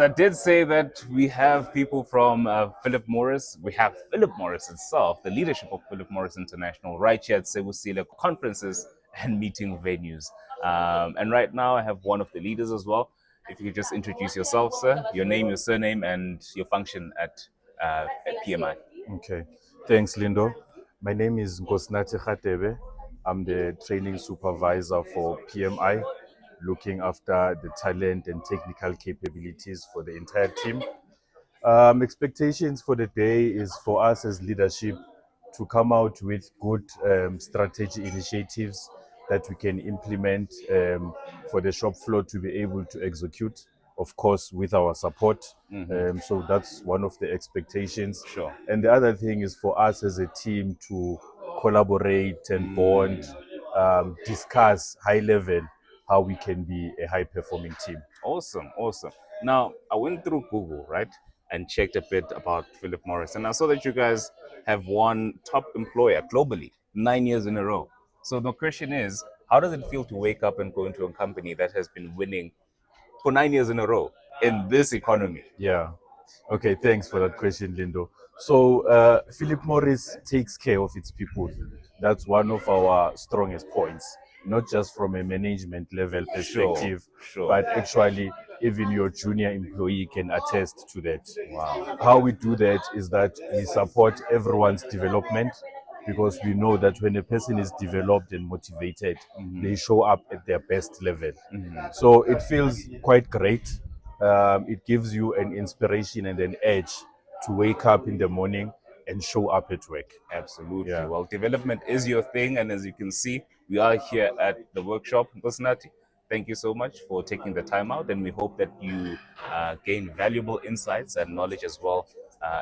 I did say that we have people from Philip Morris. We have Philip Morris itself, the leadership of Philip Morris International, right here at Sebusile conferences and meeting venues. And right now I have one of the leaders as well. If you could just introduce yourself, sir, your name, your surname, and your function at PMI. Okay, thanks, Lindo. My name is Nkosinathi Radebe. I'm the training supervisor for PMI, looking after the talent and technical capabilities for the entire team. Expectations for the day is for us as leadership to come out with good strategy initiatives that we can implement for the shop floor to be able to execute, of course, with our support. So that's one of the expectations. Sure. And the other thing is for us as a team to collaborate and bond, discuss high level how we can be a high performing team. Awesome, awesome. Now, I went through Google, right, and checked a bit about Philip Morris, and I saw that you guys have won top employer globally 9 years in a row. So the question is, how does it feel to wake up and go into a company that has been winning for 9 years in a row in this economy? Yeah. Okay, thanks for that question, Lindo. So, Philip Morris takes care of its people. That's one of our strongest points, not just from a management level perspective, Sure. but actually, even your junior employee can attest to that. Wow. How we do that is that we support everyone's development, because we know that when a person is developed and motivated, they show up at their best level. So it feels quite great. It gives you an inspiration and an edge to wake up in the morning and show up at work. Absolutely. Yeah. Well, development is your thing, and as you can see, we are here at the workshop. Nkosinathi, thank you so much for taking the time out, and we hope that you gain valuable insights and knowledge as well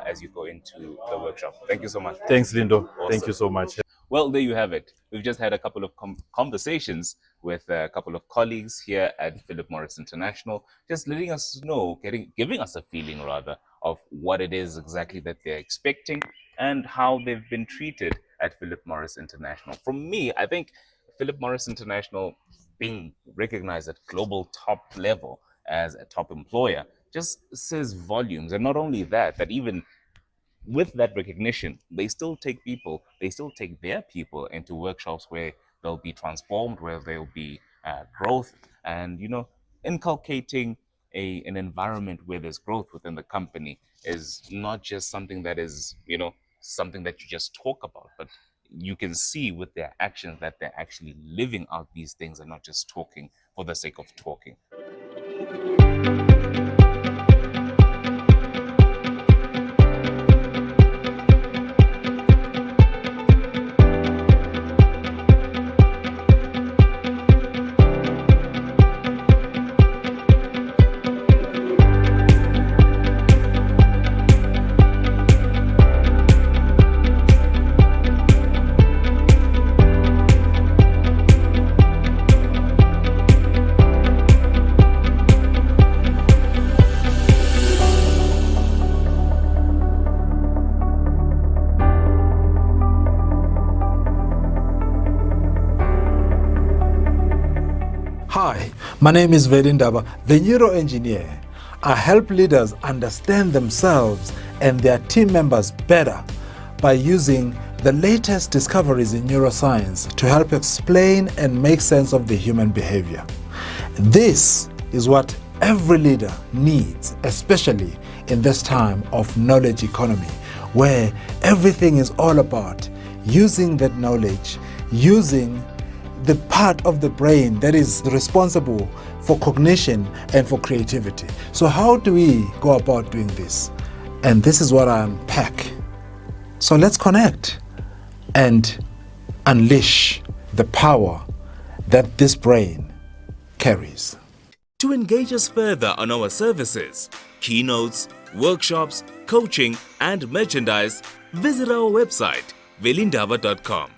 as you go into the workshop. Thank you so much. Thanks, Lindo. Awesome. Thank you so much. Well, there you have it. We've just had a couple of conversations with a couple of colleagues here at Philip Morris International, just letting us know, giving us a feeling rather of what it is exactly that they're expecting and how they've been treated at Philip Morris International. From me, I think Philip Morris International being recognized at global top level as a top employer just says volumes. And not only that, that even with that recognition, they still take their people into workshops where they'll be transformed, where there'll be growth, and inculcating an environment where there's growth within the company is not just something that is something that you just talk about, but you can see with their actions that they're actually living out these things and not just talking for the sake of talking. Hi, my name is Veli Ndaba, the NeuroEngineer. I help leaders understand themselves and their team members better by using the latest discoveries in neuroscience to help explain and make sense of the human behavior. This is what every leader needs, especially in this time of knowledge economy, where everything is all about using that knowledge, using the part of the brain that is responsible for cognition and for creativity. So how do we go about doing this? And this is what I unpack. So let's connect and unleash the power that this brain carries. To engage us further on our services, keynotes, workshops, coaching, and merchandise, visit our website, velindaba.com.